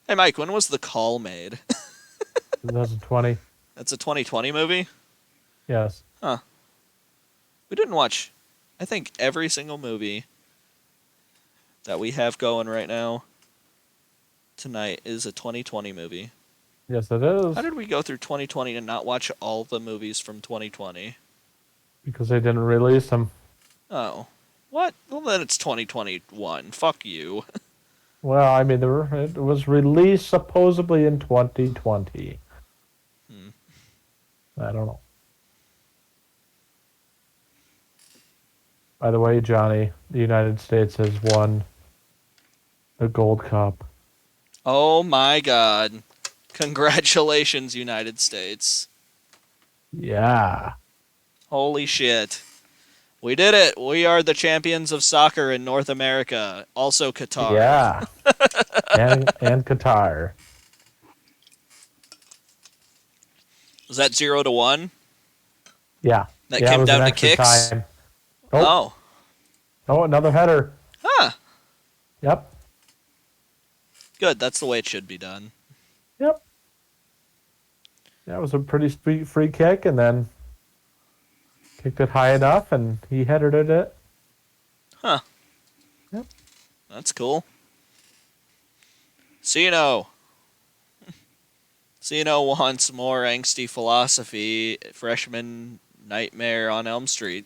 Hey, Mike, when was The Call made? 2020. That's a 2020 movie? Yes. Huh. We didn't watch, I think, every single movie that we have going right now tonight is a 2020 movie. Yes, it How is. did we go through 2020 and not watch all the movies from 2020? Because they didn't release them. Oh. What? Well, then it's 2021. Fuck you. Well, I mean, it was released supposedly in 2020. Hmm. I don't know. By the way, Johnny, the United States has won the Gold Cup. Oh my god. Congratulations, United States. Yeah. Holy shit. We did it. We are the champions of soccer in North America. Also Qatar. Yeah. And Qatar. Was that 0-1? Yeah. That Yeah, it came was an down to extra kicks? time. Nope. Oh. Oh, another header. Huh. Yep. Good. That's the way it should be done. Yep. That was a pretty sweet free kick, and then kicked it high enough, and he headed it. Huh. Yep. That's cool. Sino. Sino wants more angsty philosophy. Freshman nightmare on Elm Street.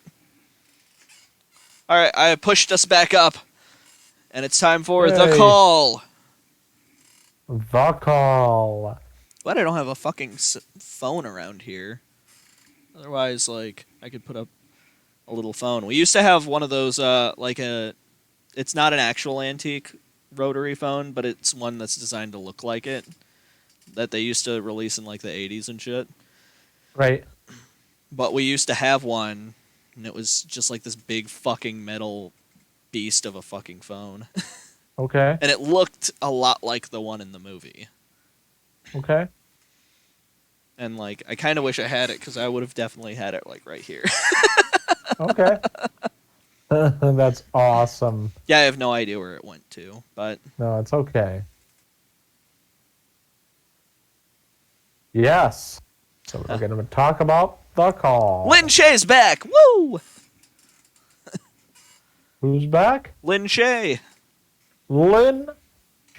Alright, I pushed us back up. And it's time for The Yay. Call. The call. But I don't have a fucking phone around here. Otherwise, like, I could put up a little phone. We used to have one of those, it's not an actual antique rotary phone, but it's one that's designed to look like it. That they used to release in, like, the 80s and shit. Right. But we used to have one, and it was just like this big fucking metal beast of a fucking phone. Okay. And it looked a lot like the one in the movie. Okay. And, like, I kind of wish I had it, because I would have definitely had it, like, right here. Okay. That's awesome. Yeah, I have no idea where it went to, but No, it's okay. Yes. So we're going to talk about the call. Lin Shaye's back! Woo! Who's back? Lin Shaye. Lin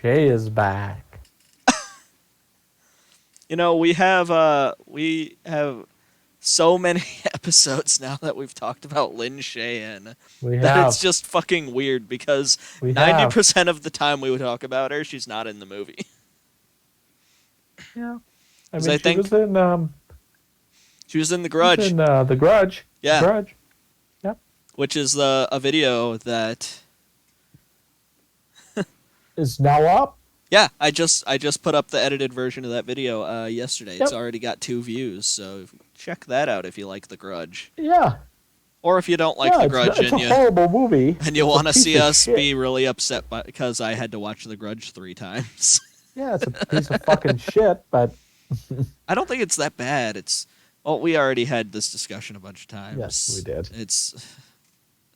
Shaye is back. You know, we have so many episodes now that we've talked about Lin Shaye in We that have. it's just fucking weird because We have. 90% of the time we would talk about her, she's not in the movie. Yeah. I 'Cause mean, I she think was in she was in The she was Grudge. in The Grudge. Yeah. Grudge. Yep. Which is a video that Is now up. yeah, I just put up the edited version of that video yesterday. It's Yep. already got 2 views, so check that out if you like The Grudge. Yeah. Or if you don't like Yeah, The it's, Grudge it's a and you horrible movie. want to It's a piece see of us shit. be really upset because I had to watch The Grudge 3 times. Yeah, it's a piece of fucking shit, but I don't think it's that bad. It's well, we already had this discussion a bunch of times. yes, we did.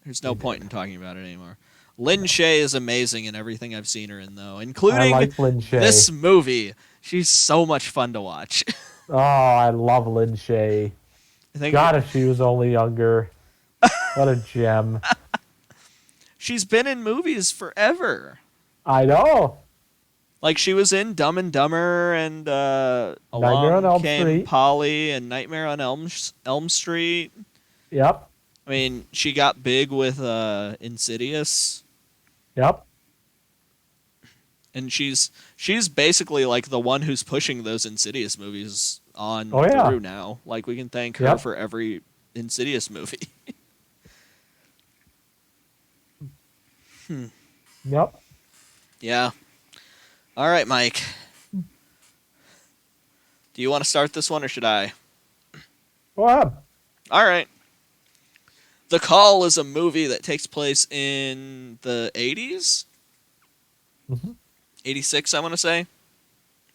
There's no We point did. in talking about it anymore. Lin Shaye is amazing in everything I've seen her in, though, I including like Lin Shaye. this movie. She's so much fun to watch. Oh, I love Lin Shaye. I think God, if she was only younger. What a gem. she's been in movies forever. I know. Like she was in Dumb and Dumber and Nightmare on Along Elm Came Street. Polly and Nightmare on Elm Street. Yep. I mean, she got big with Insidious. Yep. And she's basically like the one who's pushing those Insidious movies on Oh, yeah. through now. Like we can thank her Yep. for every Insidious movie. Yep. Yeah. All right, Mike. Do you want to start this one or should I? Go ahead. All right. The Call is a movie that takes place in the 80s? Mm-hmm. 86, I want to say.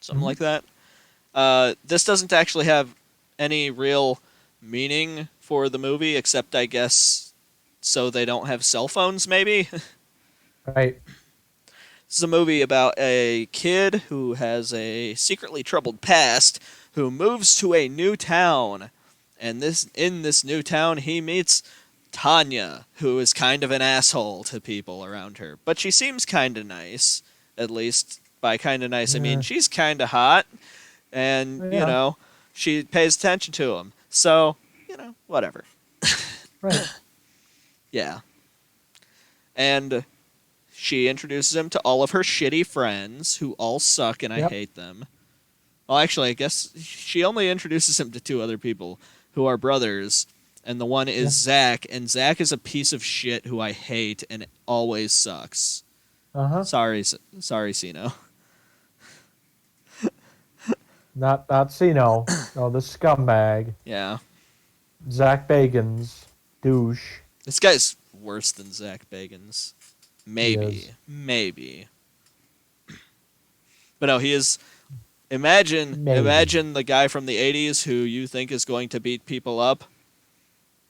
Something Mhm. like that. This doesn't actually have any real meaning for the movie, except, I guess, so they don't have cell phones, maybe? Right. This is a movie about a kid who has a secretly troubled past who moves to a new town. And in this new town, he meets Tanya, who is kind of an asshole to people around her. But she seems kind of nice. At least, by kind of nice, I mean Yeah. she's kind of hot. And, Yeah. she pays attention to him. So, whatever. Right. Yeah. And she introduces him to all of her shitty friends who all suck and I Yep. hate them. Well, actually, I guess she only introduces him to two other people who are brothers, and the one is Yeah. Zach, and Zach is a piece of shit who I hate and always sucks. Sorry, Sino. Not Cino. No, the scumbag. Yeah, Zach Bagans. Douche. this guy's worse than Zach Bagans. is. Maybe. But no, he is. Imagine the guy from the '80s who you think is going to beat people up.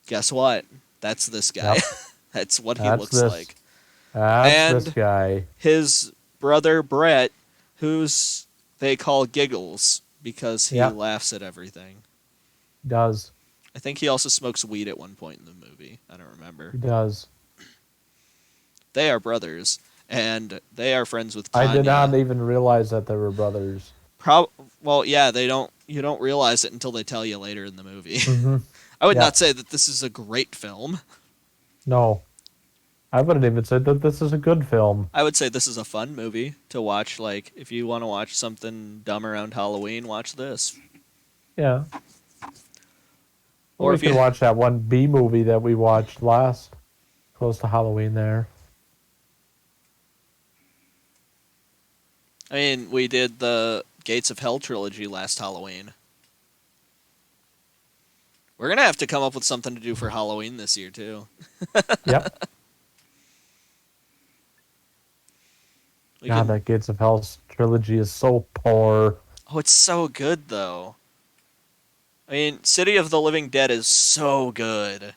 Guess what? That's this guy. Yep. That's what he That's looks this. like. That's this guy. His brother Brett, who's they call Giggles because he Yep. laughs at everything. Does. I think he also smokes weed at one point in the movie. I don't remember. He does. They are brothers, and they are friends with Tanya. I did not even realize that they were brothers. Well, yeah, they don't. You don't realize it until they tell you later in the movie. Mm-hmm. I would Yeah. not say that this is a great film. No. I wouldn't even say that this is a good film. I would say this is a fun movie to watch. Like, if you want to watch something dumb around Halloween, watch this. Yeah. Or Or if we can you- watch that one B movie that we watched last, close to Halloween there. I mean, we did the Gates of Hell trilogy last Halloween. We're gonna have to come up with something to do for Halloween this year too. Yep. We God, can- that Gates of Hell trilogy is so poor. Oh, it's so good though. I mean, City of the Living Dead is so good.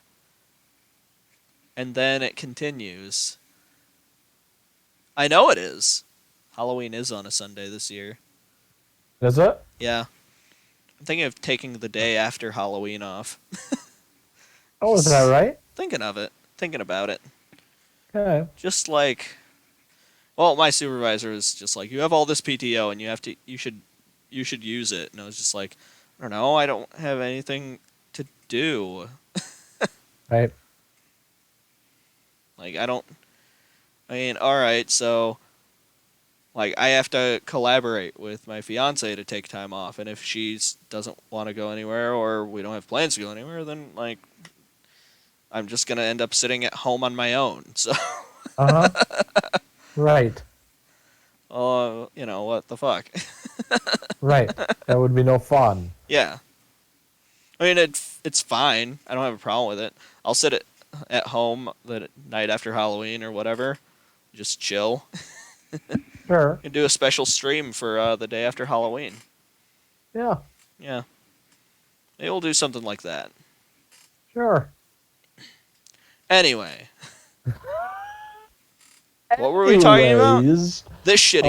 And then it continues. I know it is. Halloween is on a Sunday this year. Is it? Yeah. I'm thinking of taking the day after Halloween off. Oh, is that right? Thinking of it. Thinking about it. Okay. Just like, well, my supervisor was just like, you have all this PTO and you should use it. And I was just like, I don't know, I don't have anything to do. Right. Like, all right, so, like, I have to collaborate with my fiance to take time off, and if she doesn't want to go anywhere or we don't have plans to go anywhere, then, like, I'm just going to end up sitting at home on my own, so, Uh huh. Right. what the fuck? Right. That would be no fun. Yeah. I mean, it's fine. I don't have a problem with it. I'll sit at home the night after Halloween or whatever, just chill. Sure. And do a special stream for the day after Halloween. Yeah. Yeah. Maybe we'll do something like that. Sure. Anyway. What were we talking about? Anyways, This shitty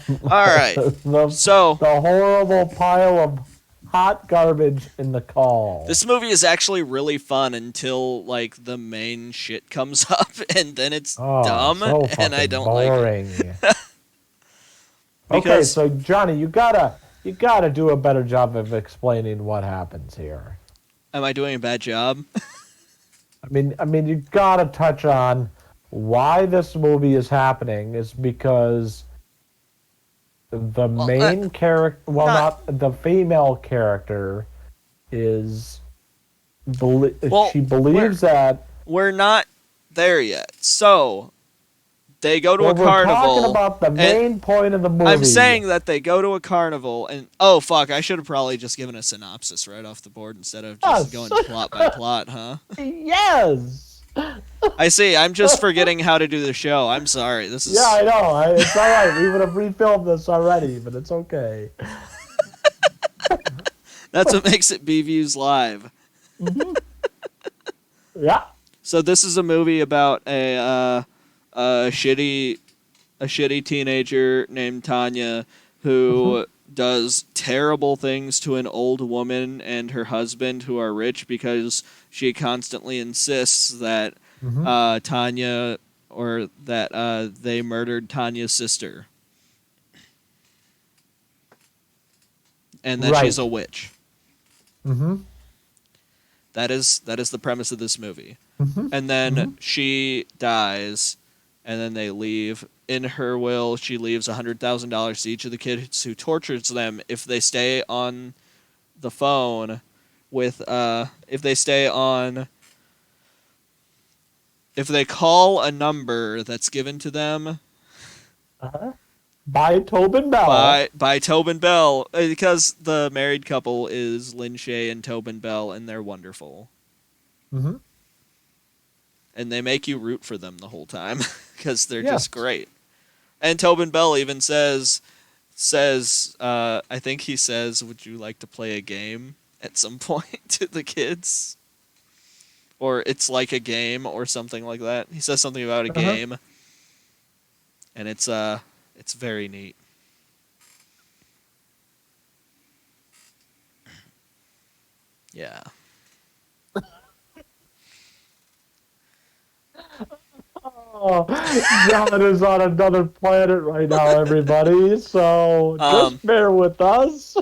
movie. All right. The So, horrible pile of hot garbage in the call. this movie is actually really fun until, like, the main shit comes up, and then it's dumb, so and I fucking don't like it. boring. Okay, Because- so Johnny, you gotta do a better job of explaining what happens here. Am I doing a bad job? I mean, you gotta touch on why this movie is happening. Is because the main character, not the female character, is Well, she believes that. We're not there yet. So, they go to Well, a we're carnival. talking about the main point of the movie. I'm saying that they go to a carnival, and oh fuck, I should have probably just given a synopsis right off the board instead of just Yes. going plot by plot, huh? Yes. I see. I'm just forgetting how to do the show. I'm sorry. This is Yeah, I know. It's all right. We would have refilmed this already, but it's okay. that's what makes it B Views Live. Yeah. So this is a movie about a shitty a shitty teenager named Tanya who does terrible things to an old woman and her husband who are rich because she constantly insists that Hmm. Tanya or that they murdered Tanya's sister and that she's Right. a witch. Hmm. That is the premise of this movie. Hmm. And then Hmm. she dies, and then they leave. In her will, she leaves $100,000 to each of the kids who tortures them if they stay on the phone with if they stay on if they call a number that's given to them Uh-huh. By Tobin Bell. by Tobin Bell because the married couple is Lin Shaye and Tobin Bell and they're wonderful. Hmm. And they make you root for them the whole time because they're Yes. just great. And Tobin Bell even says I think he says, "Would you like to play a game?" at some point to the kids, or it's like a game or something like that. He says something about a Uh-huh. game, and it's very neat. Yeah. Oh, John is on another planet right now, everybody. So Um. just bear with us.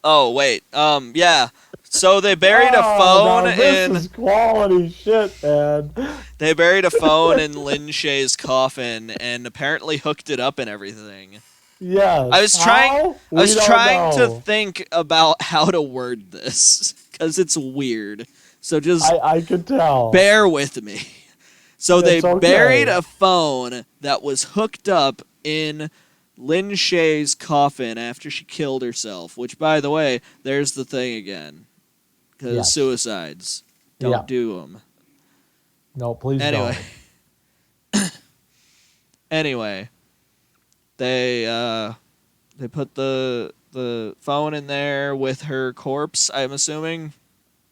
Oh wait. Yeah. So they buried a Oh, phone now this in is quality shit, man. they buried a phone in Lin Shaye's coffin and apparently hooked it up and everything. I Yes. was trying How? I We was don't trying to know. think about how to word this cuz it's weird. So just I could tell. bear with me. So they It's buried okay. a phone that was hooked up in Lin Shaye's coffin after she killed herself, which by the way, there's the thing again cuz Yes. suicides don't Yeah. do them. No, please Anyway, don't. anyway, they put the phone in there with her corpse, I'm assuming.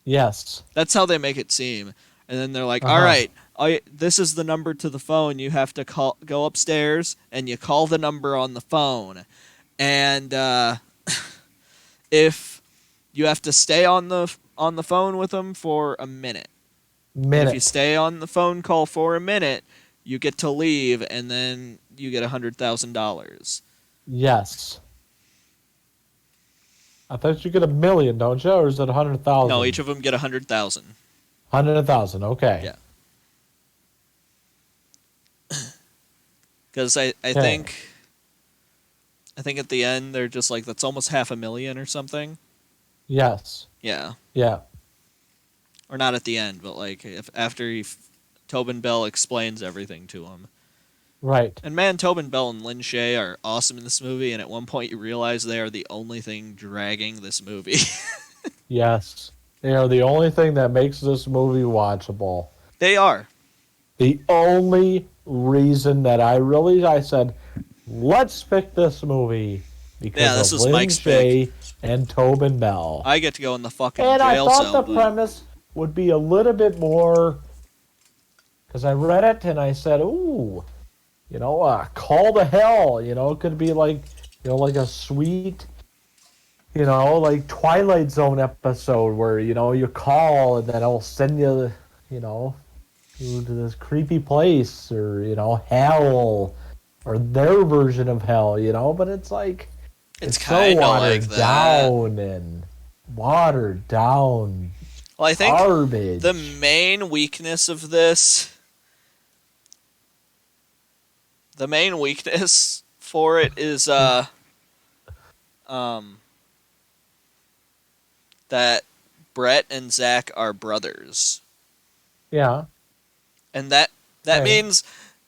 Yes. That's how they make it seem. And then they're like, "All Uh-huh. right, this is the number to the phone. You have to go upstairs and you call the number on the phone. And if you have to stay on the phone with them for a minute, and if you Minute. stay on the phone call for a minute, you get to leave, and then you get $100,000. Yes. I thought you get 1 million, don't you? Or is it No, each 100,000? of them get 100,000. 100,000. Okay. Yeah, because Okay. I think at the end they're just like that's almost half a million or something. Yes. Yeah, Yeah. or not at the end, but like if after Tobin Bell explains everything to him. Right. And man, Tobin Bell and Lin Shaye are awesome in this movie, and at one point you realize they are the only thing dragging this movie. Yes. They are the only thing that makes this movie watchable. They are. The only reason that I said, let's pick this movie Yeah, because this of was Lin Mike's pick. Shaye and Tobin Bell. I get to go in the fucking And I jail thought cell, the dude. premise would be a little bit more, because I read it and I said, ooh, call to hell. It could be like, like a sweet, like Twilight Zone episode where, you call and then it'll send you, you know, to this creepy place or, hell or their version of hell, but it's like, It's it's so kind of like that. watered down Well, I think the garbage. main weakness of this, the main weakness for it is um that Brett and Zach are brothers, Yeah. and that Hey. means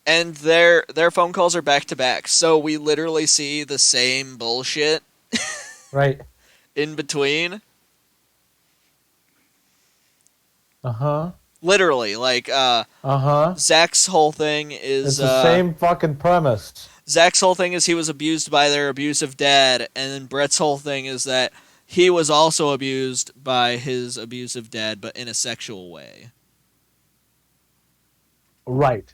and their phone calls are back to back, so we literally see the same bullshit Right. in between. Uh-huh. Literally, like Uh-huh. Zach's whole thing is It's the same fucking premise. Zach's whole thing is he was abused by their abusive dad, and then Brett's whole thing is that he was also abused by his abusive dad, but in a sexual way. Right.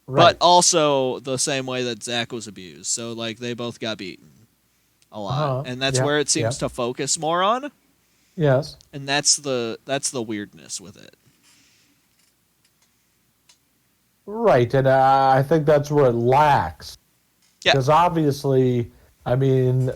but Right. also the same way that Zach was abused. So like they both got beaten a lot, Uh-huh. and that's where Yep. it seems Yep. to focus more on, Yes. and that's the weirdness with it. Right. And I think that's where it lacks. Yeah, Because obviously, I mean,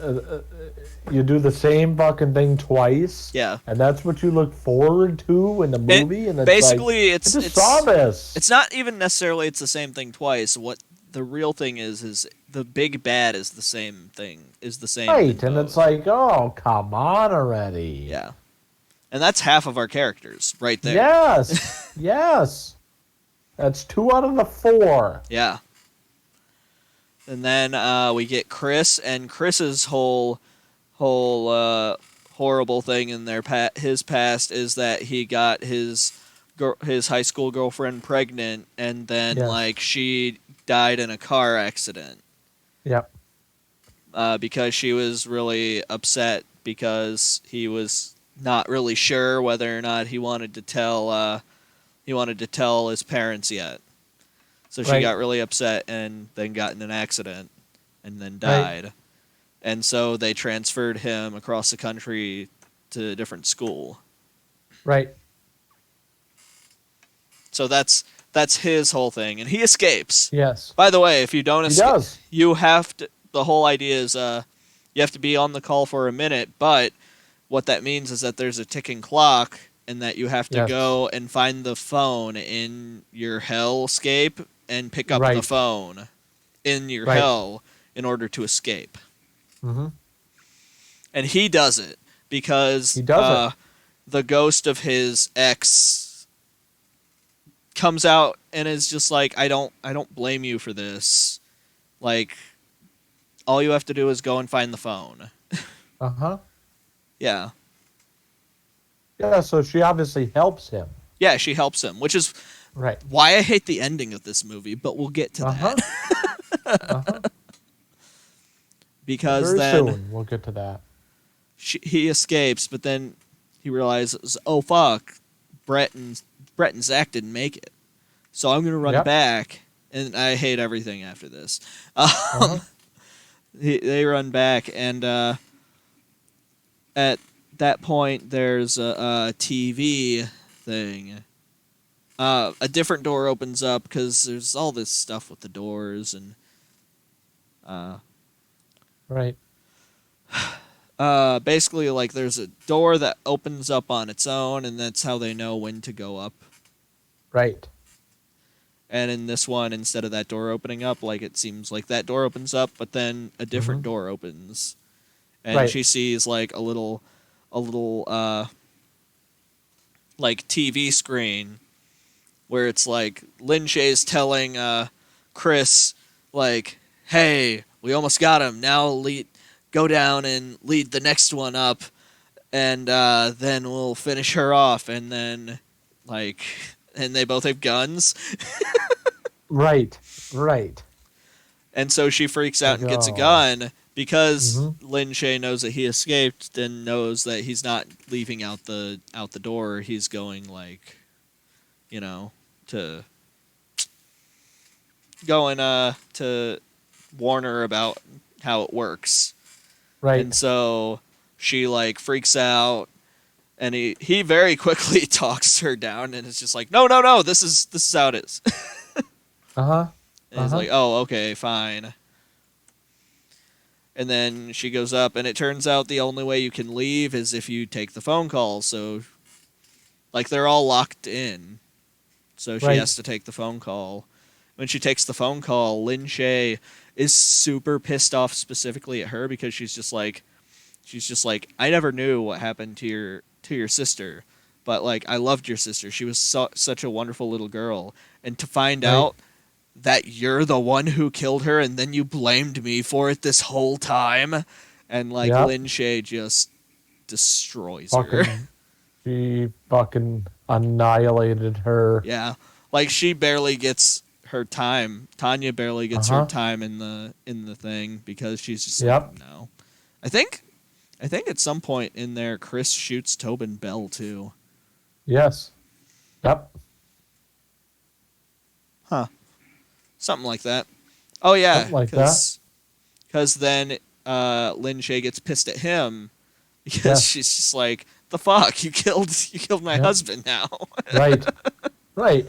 you do the same fucking thing twice, yeah. and that's what you look forward to in the It movie, and it's like, basically I just saw this. it's not even necessarily it's the same thing twice. What the real thing is the big bad is the same thing, is the same in Right. And it's both. like, oh, come on already. Yeah. And that's half of our characters right there. Yes. Yes. That's 2 out of the 4. Yeah. And then we get Chris, and Chris's whole horrible thing in his past is that he got his high school girlfriend pregnant, and then Yes. like she died in a car accident Yep. because she was really upset because he was not really sure whether or not he wanted to tell his parents yet. So she Right. got really upset and then got in an accident and then Right. died. And so they transferred him across the country to a different school. Right. So that's his whole thing, and he escapes. Yes. By the way, if you don't He escape, does. you have to. The whole idea is you have to be on the call for a minute, but what that means is that there's a ticking clock, and that you have to Yes. go and find the phone in your hellscape and pick up the Right. phone in your Right. hell in order to escape. Mm-hmm. And he does it He because does it. the ghost of his ex comes out and is just like, I don't blame you for this. Like, all you have to do is go and find the phone. Uh-huh. Yeah. Yeah, so she obviously helps him. Yeah, she helps him, which is Right. why I hate the ending of this movie, but we'll get to Uh-huh. that. Uh-huh. Because Very then soon we'll get to that. he escapes, but then he realizes, oh fuck, Brett and Zach didn't make it, so I'm gonna run Yep. back, and I hate everything after this. Uh-huh. They run back, and at that point, there's a TV thing. A different door opens up because there's all this stuff with the doors, and uh, Right. basically, like, there's a door that opens up on its own, and that's how they know when to go up. Right. And in this one, instead of that door opening up, like, it seems like that door opens up, but then a different Mm-hmm. door opens, and Right. she sees like a little like TV screen where it's like Lin Shaye's telling Chris, like, hey, we almost got him. Now go down and lead the next one up, and then we'll finish her off. And then, like, and they both have guns. Right. Right. And so she freaks out Like, and gets a oh. gun because Mm-hmm. Lin Shaye knows that he escaped and knows that he's not leaving out the door. He's going, like, you know, to to warn her about how it works. Right. And so she, like, freaks out, and he very quickly talks her down, and it's just like, no, no, no, this is how it is. Uh-huh. And he's like, oh, okay, fine. And then she goes up, and it turns out the only way you can leave is if you take the phone call. So, like, they're all locked in. So she Right. has to take the phone call. When she takes the phone call, Lin Shaye is super pissed off specifically at her because she's just like, I never knew what happened to your sister, but, like, I loved your sister. She was such a wonderful little girl, and to find Right. out that you're the one who killed her, and then you blamed me for it this whole time, and, like, Yep. Lin Shaye just destroys her. Fucking she fucking annihilated her. Yeah, like, she barely gets her time. Tanya barely gets her Uh-huh. time in the thing because she's just Yep. like, no. I think at some point in there, Chris shoots Tobin Bell too. Yes. Yep. Huh. something like that. Oh yeah, Something like that. because then Lin Shaye gets pissed at him because Yes. she's just like, the fuck, you killed my Yep. husband now. Right. Right.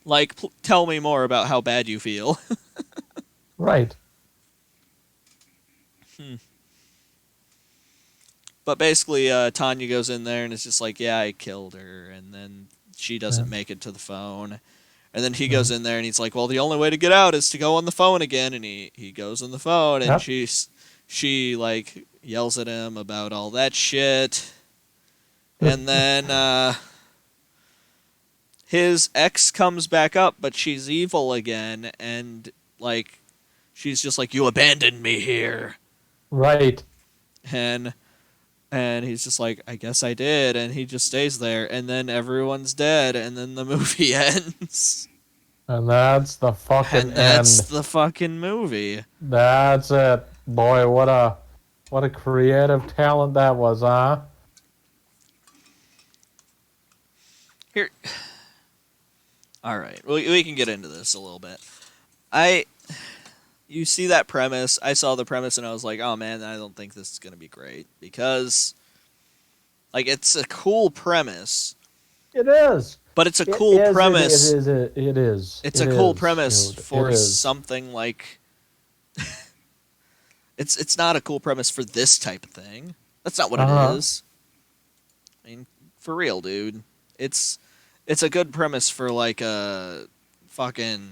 Like, tell me more about how bad you feel. Right. But basically, Tanya goes in there and is just like, yeah, I killed her, and then she Yeah. doesn't make it to the phone. And then he Yeah. goes in there and he's like, well, the only way to get out is to go on the phone again. And he goes on the phone and Yep. she like yells at him about all that shit. And then his ex comes back up, but she's evil again. And like, she's just like, you abandoned me here. Right. And and he's just like, I guess I did. And he just stays there. And then everyone's dead. And then the movie ends. And that's the fucking And that's end. the fucking movie. That's it. Boy, what a creative talent that was, huh? Here, all right, we can get into this a little bit. I, you see that premise? I saw the premise and I was like, oh man, I don't think this is gonna be great because, like, it's a cool premise, It is. but it's a It cool is. premise. It is. It's It a cool is, premise dude. It for is. something like. It's not a cool premise for this type of thing. That's not what it Uh-huh. is. I mean, for real, dude. It's a good premise for like a fucking,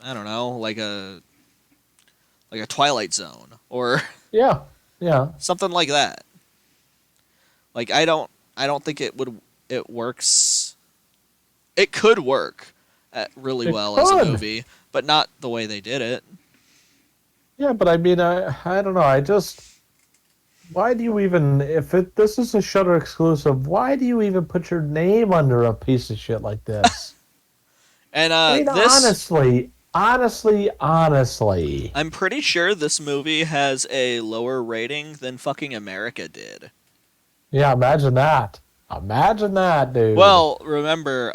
I don't know, like a Twilight Zone or Yeah. Yeah. something like that. Like I don't think it works. It could work really It well as a could. movie, but not the way they did it. Yeah, but I mean, I don't know. I just why do you even if it this is a Shutter exclusive? Why do you even put your name under a piece of shit like this? And I mean, this, honestly. I'm pretty sure this movie has a lower rating than fucking America did. Yeah, imagine that. Imagine that, dude. Well, remember,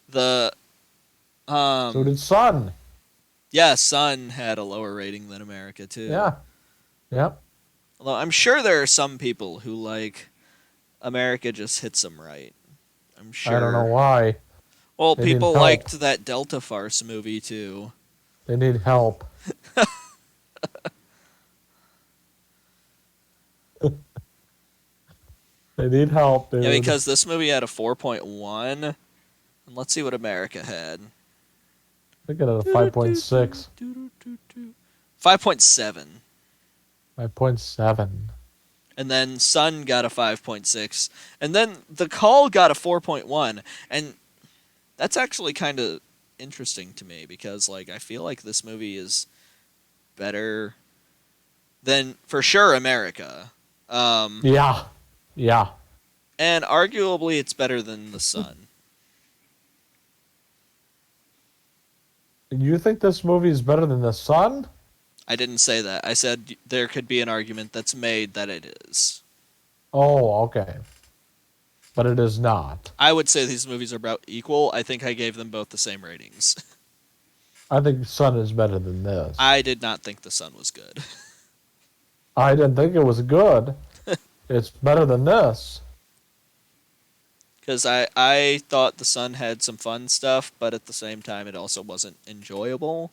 the So um did Sun. yeah, Sun had a lower rating than America too. Yeah. Yep. Although I'm sure there are some people who like America just hits them right. I'm I don't know sure. why. Well, They need people help. liked that Delta Farce movie too. They need help. They need help, Yeah, dude. because this movie had a 4.1, and let's see what America had. Look at it, a 5.6. 5.7. 5.7. And then Sun got a 5.6. And then The Call got a 4.1. And that's actually kind of interesting to me because, like, I feel like this movie is better than, for sure, America. Yeah. Yeah. And arguably it's better than The Sun. You think this movie is better than The Sun? I didn't say that. I said there could be an argument that's made that it is. Oh, okay. But it is not. I would say these movies are about equal. I think I gave them both the same ratings. I think Sun is better than this. I did not think The Sun was good. I didn't think it was good. It's better than this. Because I thought The Sun had some fun stuff, but at the same time, it also wasn't enjoyable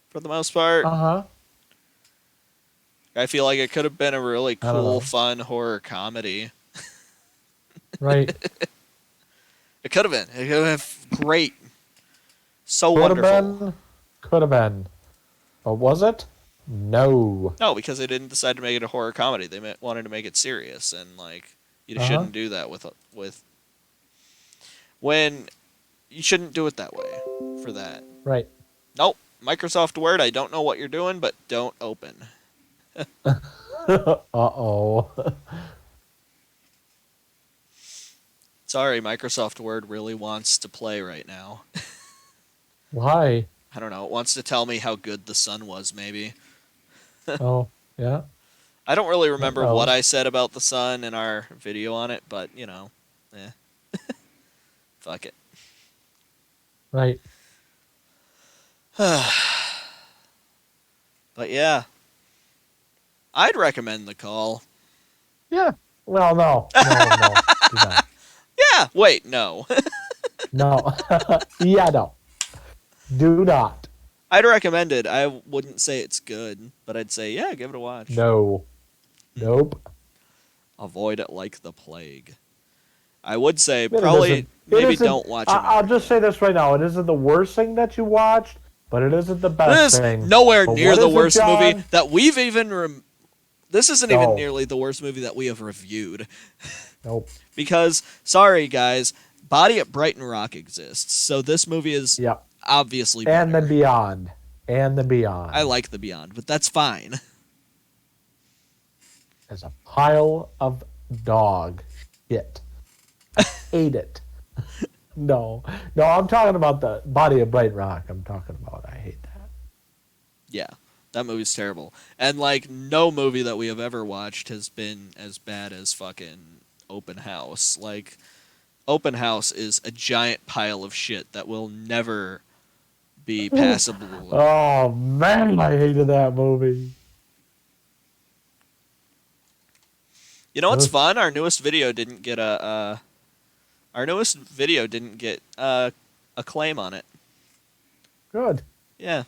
for the most part. Uh-huh. I feel like it could have been a really I don't cool, know. fun horror comedy. Right. It could have been. It could have been great. So Could have wonderful. been. Could have been. But was it? No. No, because they didn't decide to make it a horror comedy. They wanted to make it serious, and like you Uh-huh. shouldn't do that with when you shouldn't do it that way for that. Right. Nope. Microsoft Word, I don't know what you're doing, but don't open. Uh-oh. Sorry, Microsoft Word really wants to play right now. Why? I don't know. It wants to tell me how good The Sun was, maybe. Oh, yeah. I don't really remember what Uh-oh. I said about The Sun in our video on it, but, you know, fuck it. Right. But yeah, I'd recommend The Call. Yeah. Well, no, do not. Yeah, wait, no. No. Yeah, no. Do not. I'd recommend it. I wouldn't say it's good, but I'd say, yeah, give it a watch. No. Nope. Avoid it like the plague. I would say It probably isn't. It maybe isn't. don't watch it. I'll just say this right now. It isn't the worst thing that you watched, but it isn't the best This is thing. nowhere But near what the is it, worst movie John? that we've even. This isn't even No. nearly the worst movie that we have reviewed. Nope. Because, sorry guys, Body at Brighton Rock exists, so this movie is Yep. obviously better. And the Beyond. And the Beyond. I like The Beyond, but that's fine. As a pile of dog shit. I hate it. No, I'm talking about the Body of Bright Rock. I'm talking about. I hate that. Yeah, that movie's terrible. And, like, no movie that we have ever watched has been as bad as fucking Open House. Like, Open House is a giant pile of shit that will never be passable. Oh man, I hated that movie. You know what's fun? Our newest video didn't get a claim on it. Good. Yeah.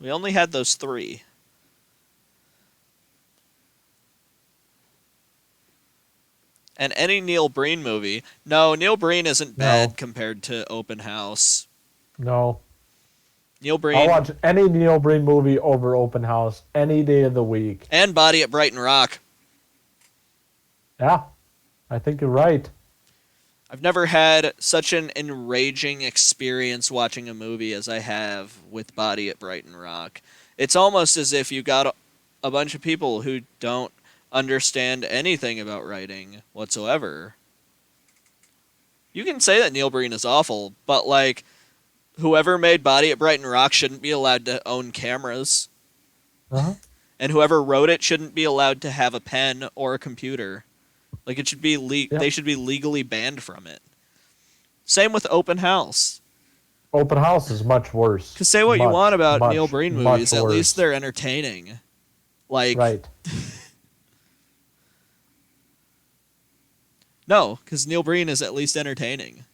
We only had those 3. And any Neil Breen movie. No, Neil Breen isn't bad No. compared to Open House. No. Neil Breen I'll watch any Neil Breen movie over Open House any day of the week. and Body at Brighton Rock. Yeah, I think you're right. I've never had such an enraging experience watching a movie as I have with Body at Brighton Rock. It's almost as if you got a bunch of people who don't understand anything about writing whatsoever. You can say that Neil Breen is awful, but, like, whoever made Body at Brighton Rock shouldn't be allowed to own cameras. Uh-huh. And whoever wrote it shouldn't be allowed to have a pen or a computer. Like, it should be they should be legally banned from it. Same with Open House. Open House is much worse. Because say what you want about much, Neil Breen much movies, at worse. least they're entertaining. Like, Right. no, because Neil Breen is at least entertaining.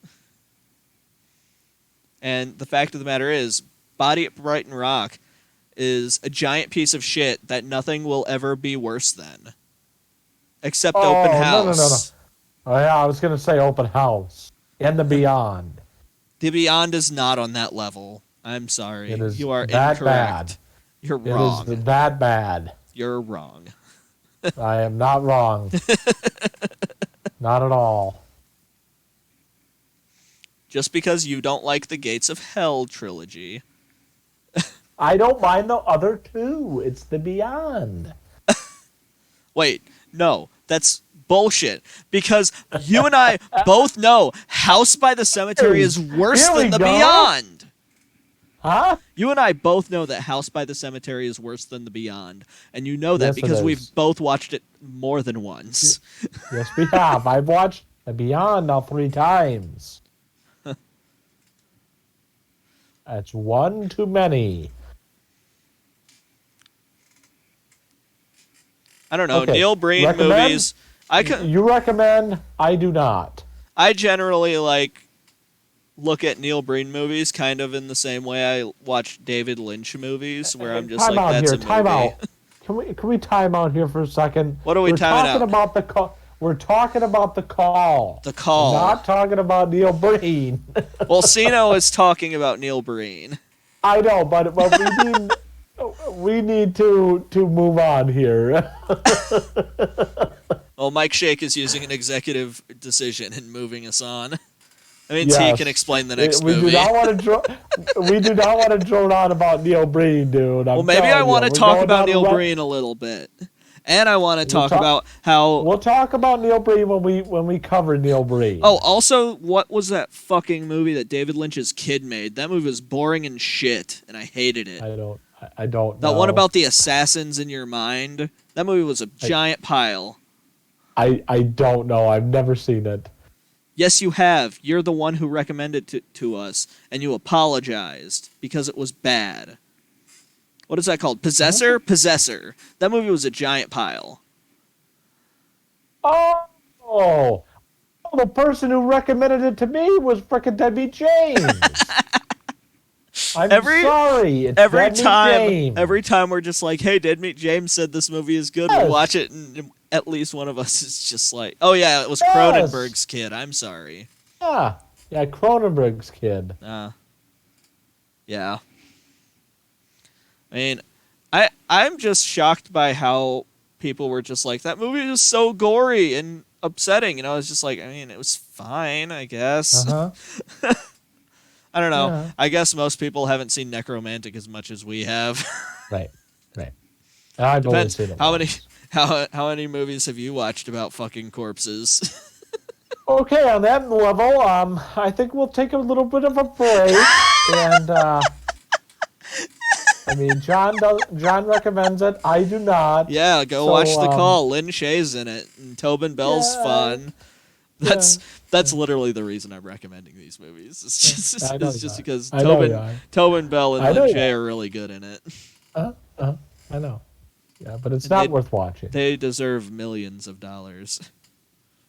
And the fact of the matter is, Body at Brighton Rock is a giant piece of shit that nothing will ever be worse than. Except Open House. No. Oh, yeah, I was going to say Open House. And the Beyond. The Beyond is not on that level. I'm sorry. It is You are that incorrect. bad. You're wrong. It is that bad. You're wrong. I am not wrong. Not at all. Just because you don't like the Gates of Hell trilogy. I don't mind the other two. It's the Beyond. Wait, no, that's bullshit. Because you and I both know House by the Cemetery is worse Here we than The go. Beyond. Huh? You and I both know that House by the Cemetery is worse than The Beyond. And you know that Yes, it because is. we've both watched it more than once. Yes, we have. I've watched the Beyond now 3 times. That's one too many. I don't know. Okay, Neil Breen recommend? movies. You recommend? I do not. I generally look at Neil Breen movies kind of in the same way I watch David Lynch movies, where I'm just Time like, out that's here. a movie. Time out. Can we time out here for a second? What are we timing out? About the call. We're talking about The Call. The Call. We're not talking about Neil Breen. Well, Sino is talking about Neil Breen. I know, but we need to move on here. Well, Mike Shake is using an executive decision and moving us on. I mean, T Yes. can explain the next we movie. do not want to drone on about Neil Breen, dude. Well, maybe I want to talk about Neil Breen a little bit. And I want to talk about how... We'll talk about Neil Breen when we cover Neil Breen. Oh, also, what was that fucking movie that David Lynch's kid made? That movie was boring and shit, and I hated it. I don't That know. one about the assassins in your mind? That movie was a giant pile. I don't know. I've never seen it. Yes, you have. You're the one who recommended it to us, and you apologized because it was bad. What is that called? Possessor? Possessor. That movie was a giant pile. Oh, the person who recommended it to me was frickin' Deadbeat James. I'm Every sorry, it's every Deadbeat time James. every time we're just like, hey, Dead Meat James said this movie is good. We Yes. watch it, and at least one of us is just like, oh yeah, it was Yes. Cronenberg's kid. I'm sorry. Yeah, Cronenberg's kid. Yeah. I mean, I'm just shocked by how people were just like, that movie was so gory and upsetting, and I was just like, I mean, it was fine, I guess. Uh-huh. I don't know. Yeah. I guess most people haven't seen Necromantic as much as we have. Right. I've only Depends seen it how once. how many movies have you watched about fucking corpses? Okay, on that level, I think we'll take a little bit of a break, and I mean, John recommends it. I do not. Yeah, go So, watch The Call. Lynn Shaye's in it, and Tobin Bell's yeah, fun. yeah, That's literally the reason I'm recommending these movies. I know It's just you are. because I know you are. Tobin Bell and I know Lynn you Shaye are. are really good in it. I know. Yeah, but it's And not worth watching. They deserve millions of dollars.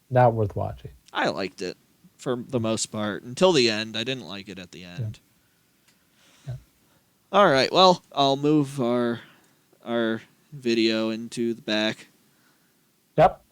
Not worth watching. I liked it for the most part until the end. I didn't like it at the end. Yeah. All right. Well, I'll move our video into the back. Yep.